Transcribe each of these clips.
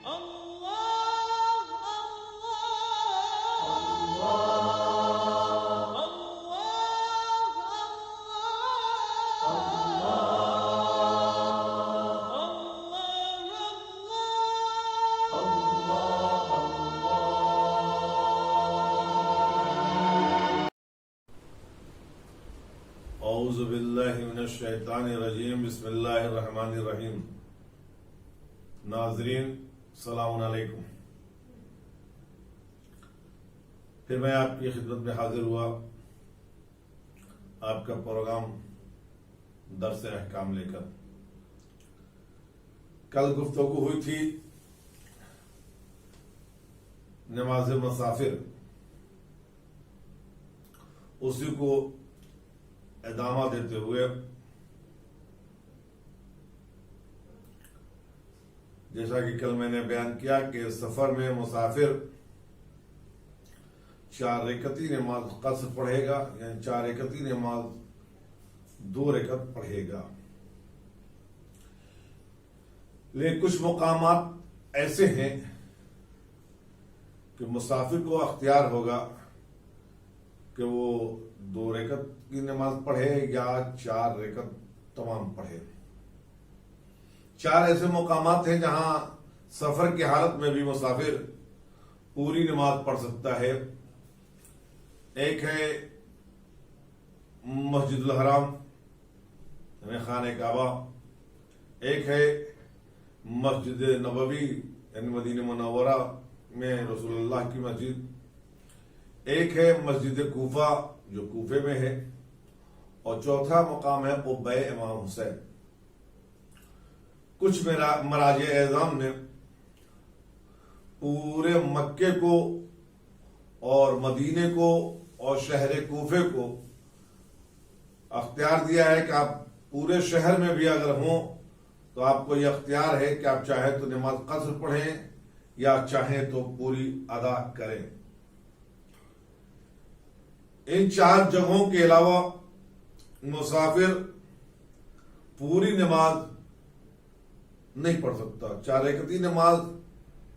اعوذ باللہ من الشیطان الرجیم بسم اللہ الرحمن الرحیم۔ ناظرین السلام علیکم، پھر میں آپ کی خدمت میں حاضر ہوا آپ کا پروگرام درس احکام لے کر۔ کل گفتگو ہوئی تھی نماز مسافر، اسی کو ادامہ دیتے ہوئے جیسا کہ کل میں نے بیان کیا کہ سفر میں مسافر 4 رکعتی نماز قصر پڑھے گا، یعنی 4 رکعتی نماز 2 رکعت پڑھے گا۔ لیکن کچھ مقامات ایسے ہیں کہ مسافر کو اختیار ہوگا کہ وہ 2 رکعت کی نماز پڑھے یا 4 رکعت تمام پڑھے۔ 4 ایسے مقامات ہیں جہاں سفر کی حالت میں بھی مسافر پوری نماز پڑھ سکتا ہے۔ ایک ہے مسجد الحرام یعنی خانہ کعبہ، ایک ہے مسجد نبوی یعنی مدینہ منورہ میں رسول اللہ کی مسجد، ایک ہے مسجد کوفہ جو کوفے میں ہے، اور چوتھا مقام ہے قبہ امام حسین۔ کچھ مراجع اعظام نے پورے مکے کو اور مدینے کو اور شہر کوفے کو اختیار دیا ہے کہ آپ پورے شہر میں بھی اگر ہوں تو آپ کو یہ اختیار ہے کہ آپ چاہے تو نماز قصر پڑھیں یا چاہیں تو پوری ادا کریں۔ ان 4 جگہوں کے علاوہ مسافر پوری نماز نہیں پڑھ سکتا، 4 رکعتی نماز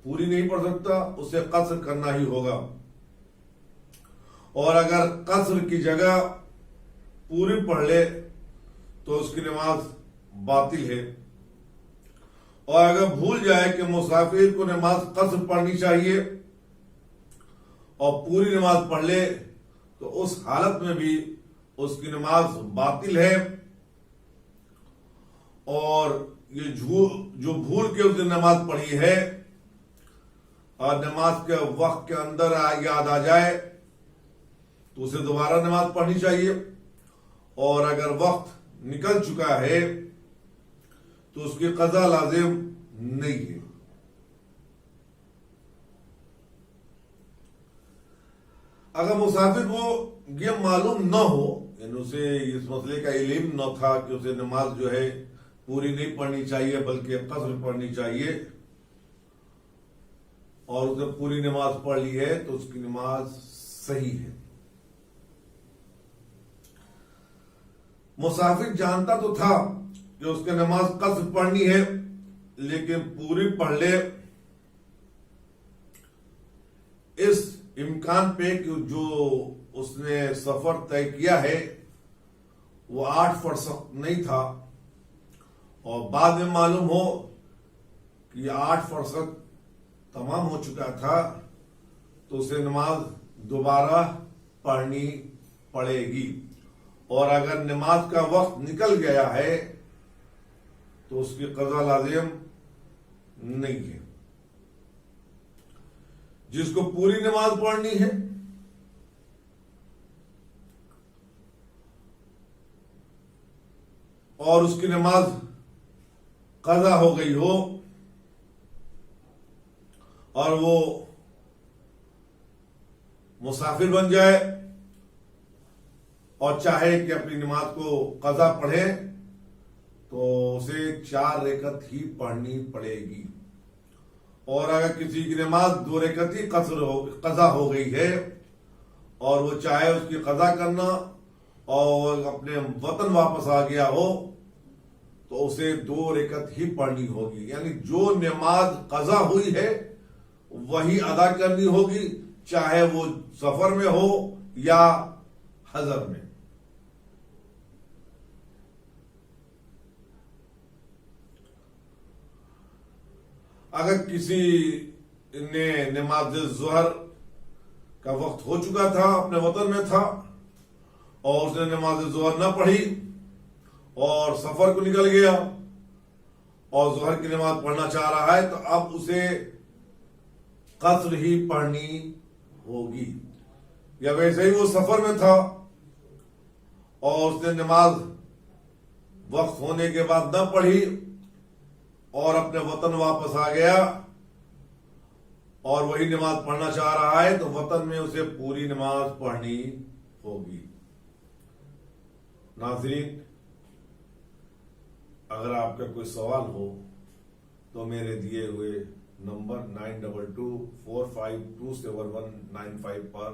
پوری نہیں پڑھ سکتا، اسے قصر کرنا ہی ہوگا۔ اور اگر قصر کی جگہ پوری پڑھ لے تو اس کی نماز باطل ہے، اور اگر بھول جائے کہ مسافر کو نماز قصر پڑھنی چاہیے اور پوری نماز پڑھ لے تو اس حالت میں بھی اس کی نماز باطل ہے، اور یہ جو بھول کے اس نے نماز پڑھی ہے اور نماز کے وقت کے اندر یاد آ جائے تو اسے دوبارہ نماز پڑھنی چاہیے، اور اگر وقت نکل چکا ہے تو اس کی قضا لازم نہیں ہے۔ اگر مسافر کو یہ معلوم نہ ہو، یعنی اسے اس مسئلے کا علم نہ تھا کہ اسے نماز جو ہے پوری نہیں پڑھنی چاہیے بلکہ قصر پڑھنی چاہیے، اور اسے پوری نماز پڑھ لی ہے تو اس کی نماز صحیح ہے۔ مسافر جانتا تو تھا کہ اس کی نماز قصر پڑھنی ہے لیکن پوری پڑھ لے، اس امکان پہ کہ جو اس نے سفر طے کیا ہے وہ 8 فرسخ نہیں تھا، اور بعد میں معلوم ہو کہ یہ 8 فرسخ تمام ہو چکا تھا تو اسے نماز دوبارہ پڑھنی پڑے گی، اور اگر نماز کا وقت نکل گیا ہے تو اس کی قضا لازم نہیں ہے۔ جس کو پوری نماز پڑھنی ہے اور اس کی نماز قضا ہو گئی ہو اور وہ مسافر بن جائے اور چاہے کہ اپنی نماز کو قضا پڑھے تو اسے 4 رکعت ہی پڑھنی پڑے گی، اور اگر کسی کی نماز 2 رکعت ہی قضا ہو گئی ہے اور وہ چاہے اس کی قضا کرنا اور اپنے وطن واپس آ گیا ہو تو تو اسے 2 رکعت ہی پڑھنی ہوگی، یعنی جو نماز قضا ہوئی ہے وہی ادا کرنی ہوگی، چاہے وہ سفر میں ہو یا حضر میں۔ اگر کسی نے نماز ظہر کا وقت ہو چکا تھا، اپنے وطن میں تھا، اور اس نے نماز ظہر نہ پڑھی اور سفر کو نکل گیا اور ظہر کی نماز پڑھنا چاہ رہا ہے، تو اب اسے قصر ہی پڑھنی ہوگی۔ یا ویسے ہی وہ سفر میں تھا اور اس نے نماز وقت ہونے کے بعد نہ پڑھی اور اپنے وطن واپس آ گیا اور وہی نماز پڑھنا چاہ رہا ہے، تو وطن میں اسے پوری نماز پڑھنی ہوگی۔ ناظرین، اگر آپ کا کوئی سوال ہو تو میرے دیے ہوئے نمبر 9224527195 پر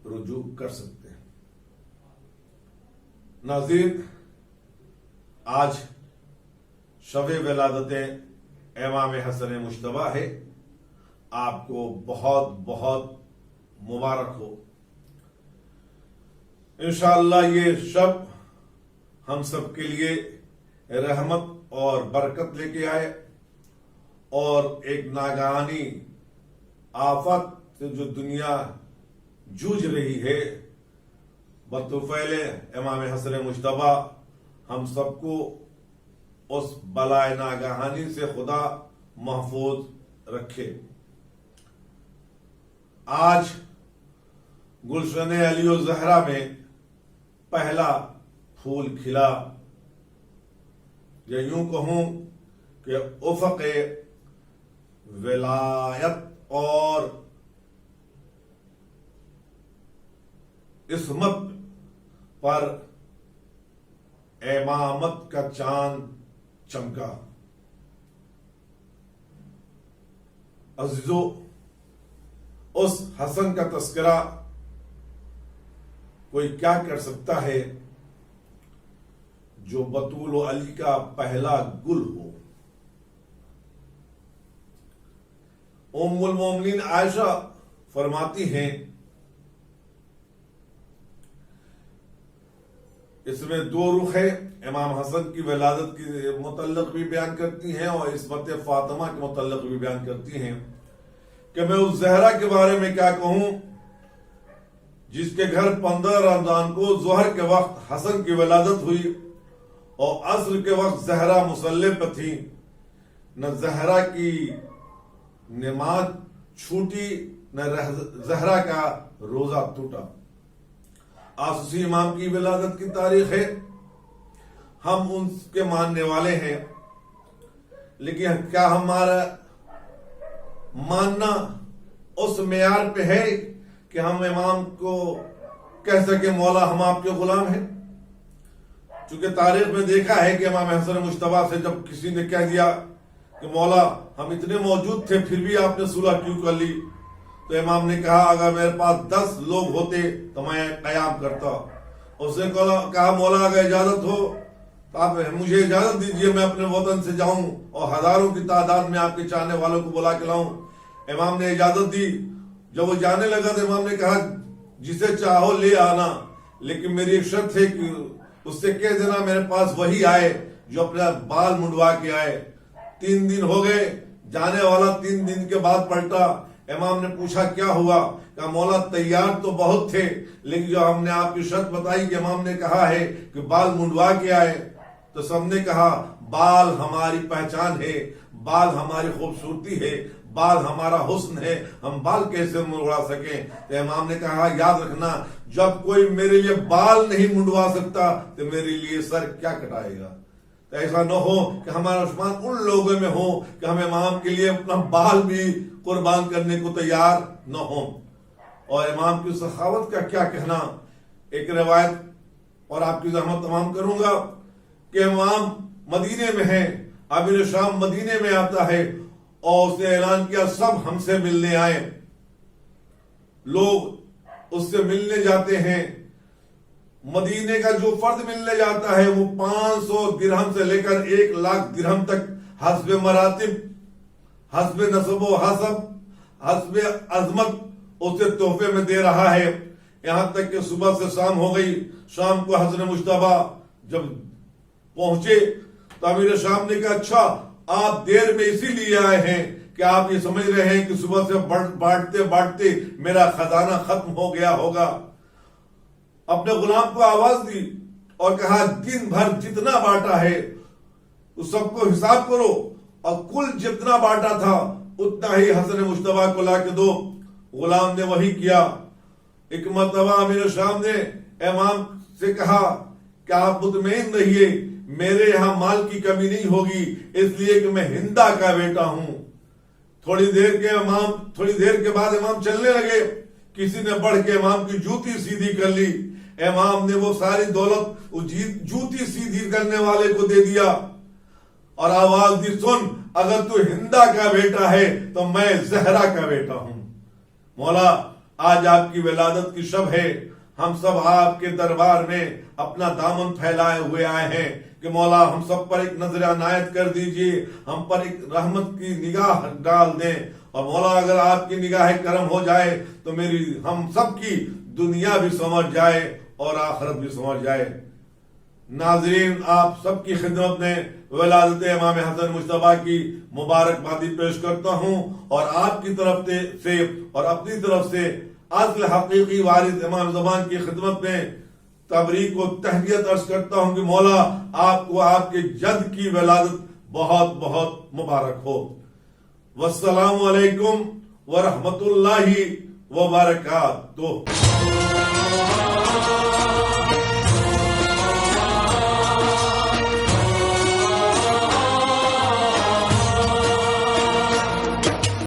رجوع کر سکتے ہیں۔ ناظرین، آج شب ولادت امام حسن مجتبی ہے، آپ کو بہت بہت مبارک ہو۔ انشاءاللہ یہ شب ہم سب کے لیے رحمت اور برکت لے کے آئے، اور ایک ناگہانی آفت سے جو دنیا جوجھ رہی ہے، بطفیل امام حسن مجتبی ہم سب کو اس بلائے ناگہانی سے خدا محفوظ رکھے۔ آج گلشن علی الزہرا میں پہلا پھول کھلا، یا یوں کہوں کہ افق ولایت اور عصمت پر امامت کا چاند چمکا۔ عزیزو، اس حسن کا تذکرہ کوئی کیا کر سکتا ہے جو بطول و علی کا پہلا گل ہو۔ ام المومنین عائشہ فرماتی ہیں، اس میں 2 رخ ہے، امام حسن کی ولادت کے متعلق بھی بیان کرتی ہیں اور عصمت فاطمہ کے متعلق بھی بیان کرتی ہیں، کہ میں اس زہرا کے بارے میں کیا کہوں جس کے گھر 15 رمضان کو ظہر کے وقت حسن کی ولادت ہوئی اور عصر کے وقت زہرا مصلی پہ تھی، نہ زہرا کی نماز چھوٹی نہ زہرا کا روزہ ٹوٹا۔ آسوسی امام کی ولادت کی تاریخ ہے، ہم ان کے ماننے والے ہیں، لیکن کیا ہمارا ماننا اس معیار پہ ہے کہ ہم امام کو کہہ سکے مولا ہم آپ کے غلام ہیں؟ چونکہ تاریخ میں دیکھا ہے کہ امام حسن مجتبی سے جب کسی نے کہہ دیا کہ مولا ہم اتنے موجود تھے پھر بھی آپ نے صلح کیوں کر لی، تو امام نے کہا اگر میرے پاس 10 لوگ ہوتے تو میں قیام کرتا۔ اس نے کہا مولا اگر اجازت ہو تو آپ مجھے اجازت دیجئے، میں اپنے وطن سے جاؤں اور ہزاروں کی تعداد میں آپ کے چاہنے والوں کو بلا کے لاؤں۔ امام نے اجازت دی۔ جب وہ جانے لگا تو امام نے کہا جسے چاہو لے آنا، لیکن میری ایک شرط ہے کہ اس سے کہہ دینا میرے پاس وہی آئے جو اپنا بال منڈوا کے آئے۔ 3 دن ہو گئے، جانے والا 3 دن کے بعد پلٹا۔ امام نے پوچھا کیا ہوا؟ کہا مولا تیار تو بہت تھے، لیکن جو ہم نے آپ کی شرط بتائی کہ امام نے کہا ہے کہ بال منڈوا کے آئے، تو سب نے کہا بال ہماری پہچان ہے، بال ہماری خوبصورتی ہے، بال ہمارا حسن ہے، ہم بال کیسے منڈوا سکیں؟ تو امام نے کہا یاد رکھنا جب کوئی میرے لیے بال نہیں منڈوا سکتا تو میرے لیے سر کیا کٹائے گا؟ تو ایسا نہ ہو کہ ہمارا عثمان ان لوگوں میں ہو کہ ہم امام کے لیے اپنا بال بھی قربان کرنے کو تیار نہ ہوں۔ اور امام کی سخاوت کا کیا کہنا، ایک روایت اور آپ کی زحمت تمام کروں گا کہ امام مدینے میں ہیں، امیر شام مدینے میں آتا ہے اور اس نے اعلان کیا سب ہم سے ملنے آئے۔ لوگ اس سے ملنے جاتے ہیں مدینے کا جو فرد ملنے جاتا ہے وہ 500 درہم سے لے کر 1,00,000 درہم تک حسب مراتب، حسب نسب و حسب، حسب عظمت اسے تحفے میں دے رہا ہے. یہاں تک کہ صبح سے شام ہو گئی، شام کو حضرت مجتبیٰ جب پہنچے تو امیر شام نے کہا اچھا آپ دیر میں اسی لیے آئے ہیں کہ آپ یہ سمجھ رہے ہیں کہ صبح سے بانٹتے بانٹتے میرا خزانہ ختم ہو گیا ہوگا. اپنے غلام کو آواز دی اور کہا دن بھر جتنا بانٹا ہے اس سب کو حساب کرو اور کل جتنا بانٹا تھا اتنا ہی حضرت مجتبیٰ کو لا کے دو. غلام نے وہی کیا. ایک مرتبہ امیر شام نے امام سے کہا کہ آپ مطمئن رہیے میرے یہاں مال کی کمی نہیں ہوگی، اس لیے کہ میں ہندا کا بیٹا ہوں. تھوڑی دیر کے بعد امام چلنے لگے. کسی نے بڑھ کے امام کی جوتی سیدھی کر لی. امام نے وہ ساری دولت جوتی سیدھی کرنے والے کو دے دیا اور آواز دی سن اگر تو ہندا کا بیٹا ہے تو میں زہرا کا بیٹا ہوں. مولا آج آپ کی ولادت کی شب ہے، ہم سب آپ کے دربار میں اپنا دامن پھیلائے ہوئے آئے ہیں کہ مولا ہم سب پر ایک نظر عنایت کر دیجئے، ہم پر ایک رحمت کی نگاہ ڈال دیں اور مولا اگر آپ کی نگاہ کرم ہو جائے تو ہم سب کی دنیا بھی سمجھ جائے اور آخرت بھی سمجھ جائے. ناظرین آپ سب کی خدمت میں ولادت امام حسن مجتبیٰ کی مبارکبادی پیش کرتا ہوں اور آپ کی طرف سے اور اپنی طرف سے اصل حقیقی وارث امام زمان کی خدمت میں تبریک و تہنیت عرض کرتا ہوں کہ مولا آپ کو آپ کے جد کی ولادت بہت بہت مبارک ہو. والسلام علیکم ورحمۃ اللہ وبرکاتہ.